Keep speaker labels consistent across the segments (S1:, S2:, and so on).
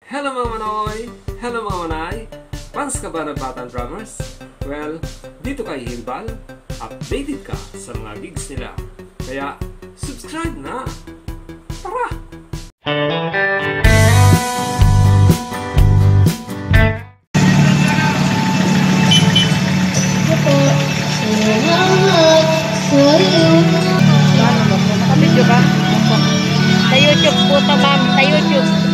S1: Hello mga manoy! Hello mga manay! Fans ka ba ng Batang Drummers? Well, dito kay Hilbal, updated ka sa mga gigs nila. Kaya, subscribe na! Tara!
S2: Nakabidyo ka? Sa YouTube po ito, ma'am. Sa YouTube.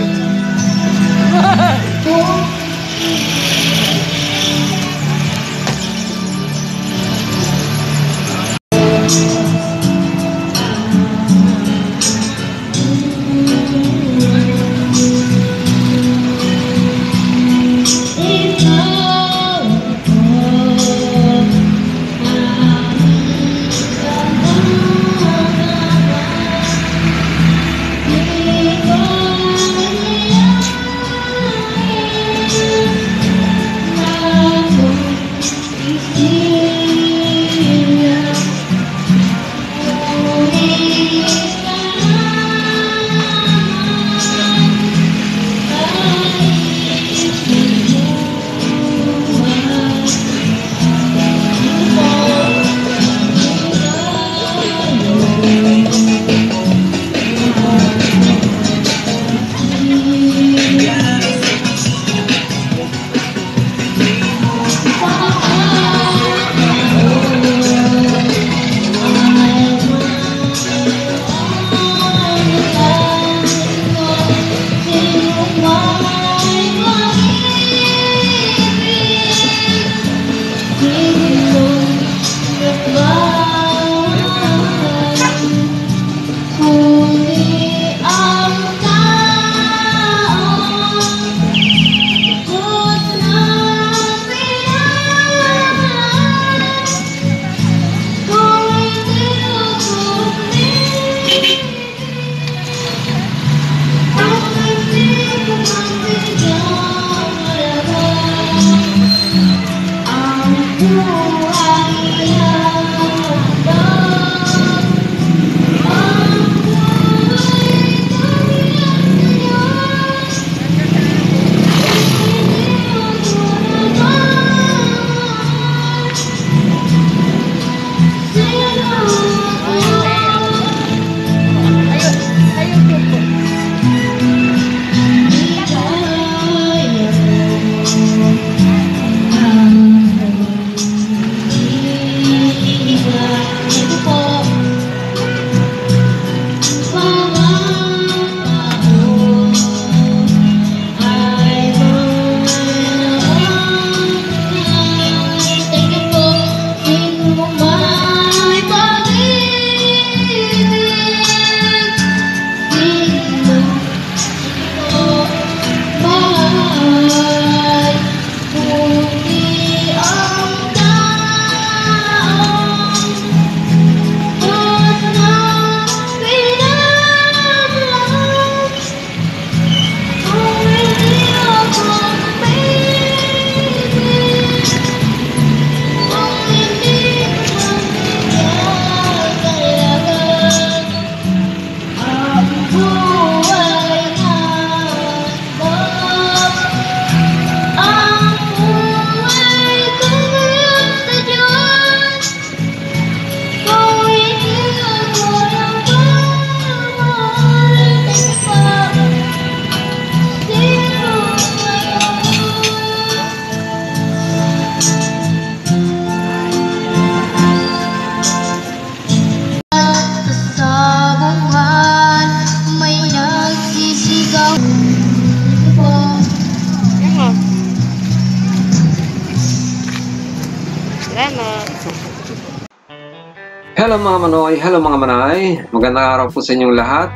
S1: Hello mga manoy, hello mga manay. Magandang araw po sa inyong lahat.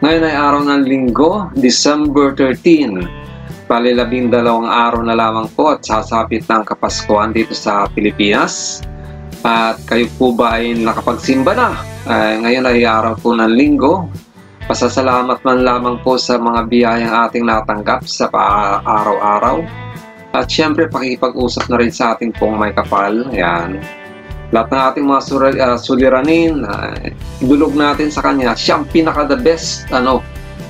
S1: Ngayon ay araw ng linggo, December 13. Bali 12 araw na lamang po at sasapit ng Kapaskuhan dito sa Pilipinas. At kayo po ba ay nakapagsimba na? Ngayon ay araw po ng linggo. Pasasalamat man lamang po sa mga biyayang ating natanggap sa araw-araw. At syempre pakikipag-usap na rin sa ating pong may kapal. Ayan. Lahat ng ating mga suliranin, idulog natin sa kanya. Siyang pinaka the best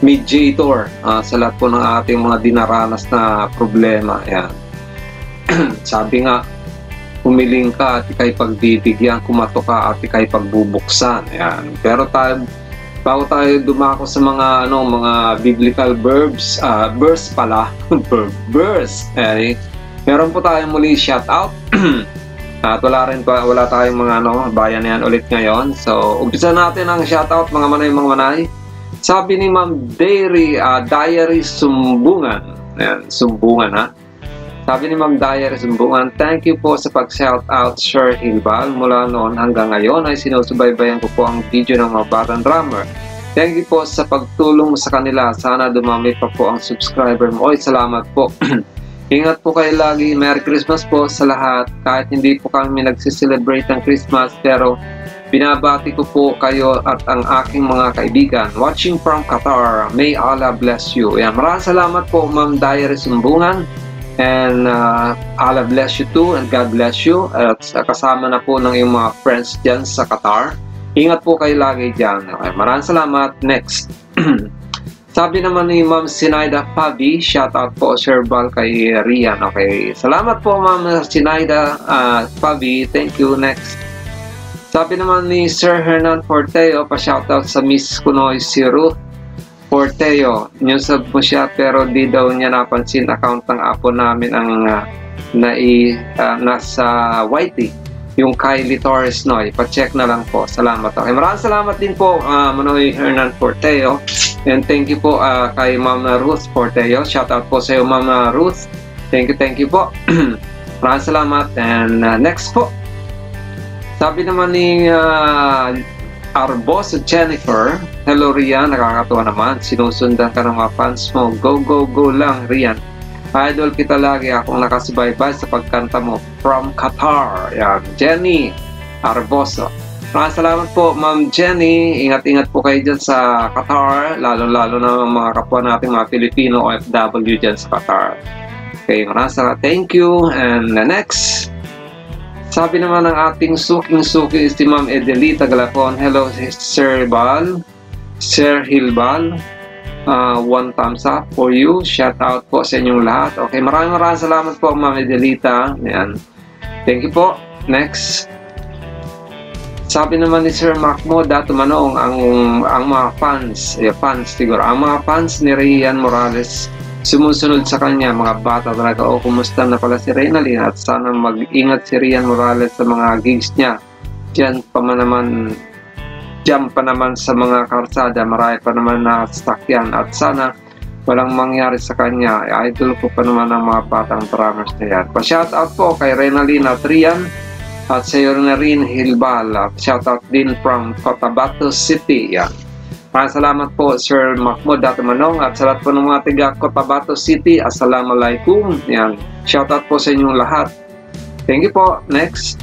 S1: mediator sa lahat po ng ating mga dinaranas na problema. Yan. Sabi nga, humiling ka at ikay pagbibigyan, kumato ka at ikay pagbubuksan. Yan. Pero bago tayo dumako sa mga mga biblical verbs, verse pala, verse. Meron po tayong muli shout out. At wala tayong mga bayanihan ulit ngayon. So, umpisa natin ang shout out mga manay. Sabi ni Ma'am Diary Sumbungan. Ayan, Sumbungan ha. Sabi ni Ma'am Diary Sumbungan, thank you po sa pag-shout out Sir Hilbal. Mula noon hanggang ngayon ay sinusubaybayan ko po ang video ng mga batang drummer. Thank you po sa pagtulong sa kanila. Sana dumami pa po ang subscriber mo. Oy, salamat po. Ingat po kayo lagi. Merry Christmas po sa lahat. Kahit hindi po kami nagsiselebrate ng Christmas, pero binabati ko po kayo at ang aking mga kaibigan. Watching from Qatar. May Allah bless you. Yan. Maraming salamat po, Ma'am Diary Sumbungan. And Allah bless you too and God bless you. At kasama na po ng iyong mga friends dyan sa Qatar. Ingat po kayo lagi dyan. Okay, maraming salamat. Next. Sabi naman ni Ma'am Sinaida Fabi, shout out po Sir Bal kay Rian. Okay, salamat po Ma'am Sinaida Fabi. Thank you. Next. Sabi naman ni Sir Hernan Porteo, pa-shoutout sa Miss Kunoy si Ruth Porteo. Newsab mo siya pero di daw niya napansin account ng apo namin ang nasa YT. Yung Kylie Torres Noy. Pa-check na lang po. Salamat. Okay, maraming salamat din po Manoy Hernan Porteo. And thank you po kay Ma'am Ruth Porteo. Shoutout po sa iyo Ma'am Ruth. Thank you po. Maraming salamat. And next po. Sabi naman ni Arbos Jennifer, hello Rian, nakakatuwa naman. Sinusundan ka ng mga fans mo. Go lang Rian. Idol kita lagi, akong nakasubaybay sa pagkanta mo from Qatar. Yan, Jenny Arboso. Maraming salamat po Ma'am Jenny. Ingat po kayo dyan sa Qatar. Lalo na mga kapwa natin mga Filipino OFW dyan sa Qatar. Okay, maraming salamat. Thank you. And next. Sabi naman ng ating suking-suki si Ma'am Edelita Galapon. Hello, Sir Bal. Sir Hilbal. One thumbs up for you. Shout out po sa inyong lahat. Okay, maraming salamat po Ma'am Edelita. Ayan. Thank you po. Next. Sabi naman ni Sir Macmo Dato Manong, ang mga fans siguro, ang mga fans ni Rian Morales sumusunod sa kanya, mga bata talaga. Kumusta na pala si Reynalyn at sana mag-ingat si Rian Morales sa mga gigs niya. Diyan pa naman sa mga karsada, marami pa naman na sakyan at sana walang mangyari sa kanya. Idol ko pa naman ang mga batang drummers na yan. Pa-shoutout po kay Reynalyn at Rian at sa iyo na rin Hilbal. Shoutout din from Cotabato City. Yan. Maraming salamat po Sir Mahmoud Dato Manong at sa lahat po ng mga tiga Cotabato City. Assalamualaikum. Yan. Shoutout po sa inyong lahat. Thank you po. Next.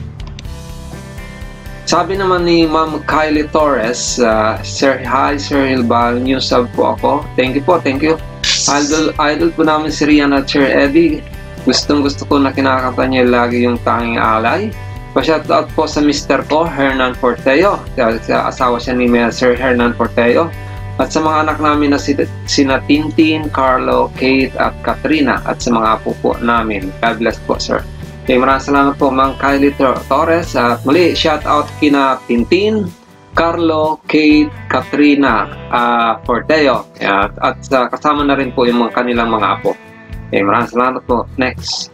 S1: Sabi naman ni Ma'am Kylie Torres, Hi Sir Hilbal, new sub po ako. Thank you po. Idol po namin si Rian at Sir Eddie. Gusto ko na kinakanta niya lagi yung tanging alay. Pa-shoutout po sa Mr. ko, Hernan Porteo. Asawa siya ni Sir Hernan Porteo. At sa mga anak namin na sina Tintin, Carlo, Kate at Katrina. At sa mga apo po namin. God bless po, sir. Okay, maraming salamat po, Mang Kylie Torres. At muli, shoutout kina Tintin, Carlo, Kate, Katrina, Porteo. At kasama na rin po yung kanilang mga apo. Okay, maraming salamat po. Next.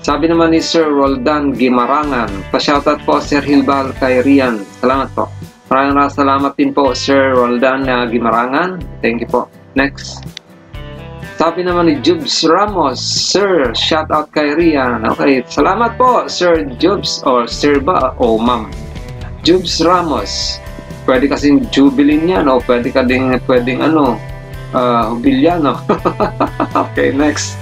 S1: Sabi naman ni Sir Roldan Gimarangan, pa-shoutout po Sir Hilbal kay Rian. Salamat po. Maraming salamat din po Sir Roldan Gimarangan. Thank you po. Next. Sabi naman ni Jubs Ramos, Sir, shoutout kay Rian. Okay, salamat po Sir Jubs or Sir ba o Ma'am Jubs Ramos. Pwede kasing Jubilin yan o pwedeng Hubiliano. Okay, next.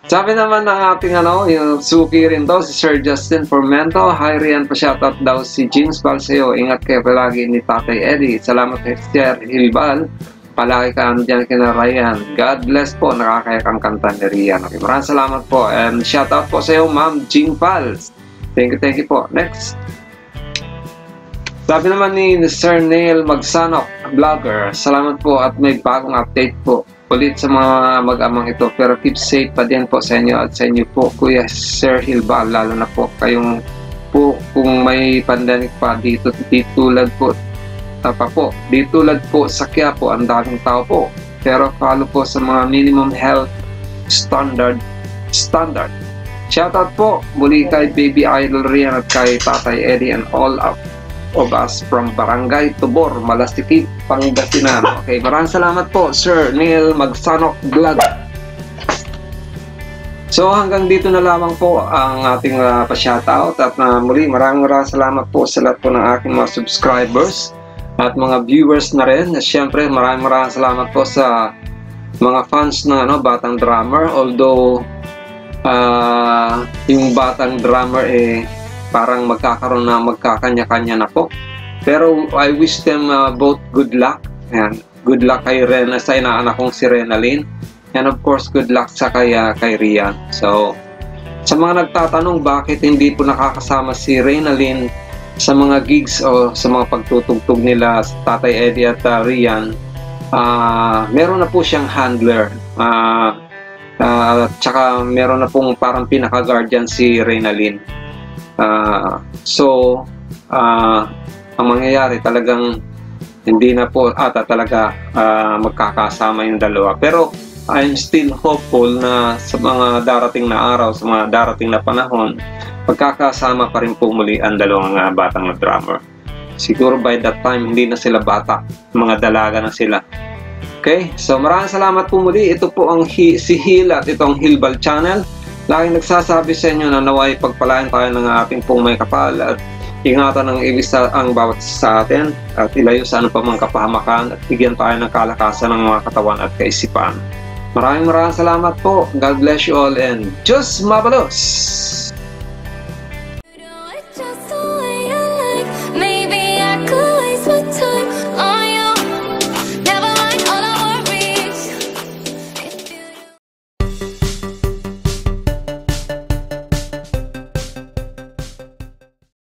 S1: Sabi naman ng ating yung suki rin daw, si Sir Justin Formento. Hi Rian, pa-shoutout daw si James Bal sa'yo. Ingat kayo palagi ni Tatay Eddie. Salamat kay Sir Hilbal. Palagi ka dyan kina Ryan. God bless po. Nakakaya kang kanta ni Rian. Okay, maraming salamat po. And shoutout po sa'yo, Ma'am Jing Pals. Thank you po. Next. Sabi naman ni Sir Neil Magsanok, Vlogger. Salamat po at may bagong update po ulit sa mga mag-amang ito. Pero keep safe pa din po sa inyo at sa inyo po, Kuya Sir Hilbal, lalo na po kayong po kung may pandemic pa dito tulad po di tulad po sa Quiapo, ang daming tao po, pero follow po sa mga minimum health standard. Shoutout po muli kay Baby Idol Rian at kay Tatay Eddie and all of us from Barangay Tubor, Malastikit, Pangasinan. Okay, maraming salamat po Sir Neil Magsanok Vlog. So hanggang dito na lamang po ang ating pa-shoutout at muli maraming salamat po sa lahat po ng aking mga subscribers at mga viewers na rin. Siyempre maraming salamat po sa mga fans ng Batang Drummer, although yung Batang Drummer parang magkakanya-kanya na po, pero I wish them both good luck. Ayan. Good luck kay Rena, sa inaanak kong si Renalyn, and of course good luck sa kay Rian. So sa mga nagtatanong bakit hindi po nakakasama si Renalyn sa mga gigs o sa mga pagtutugtog nila sa Tatay Eddie at Rian, meron na po siyang handler, tsaka meron na pong parang pinaka-guardian si Renalyn. Ang mangyayari talagang hindi na po talaga magkakasama yung dalawa, pero I'm still hopeful na sa mga darating na araw, sa mga darating na panahon, magkakasama pa rin po muli ang dalawang batang na drummer. Siguro by that time hindi na sila bata, mga dalaga na sila. Okay, so maraming salamat po muli. Ito po ang si Hil at itong Hilbal Channel. Laging nagsasabi sa inyo na naway pagpalain tayo ng ating pong may kapal at ingatan ng ibisa ang bawat sa atin at ilayo sa anong pamang kapahamakan at bigyan tayo ng kalakasan ng mga katawan at kaisipan. Maraming salamat po. God bless you all and Diyos mabalos!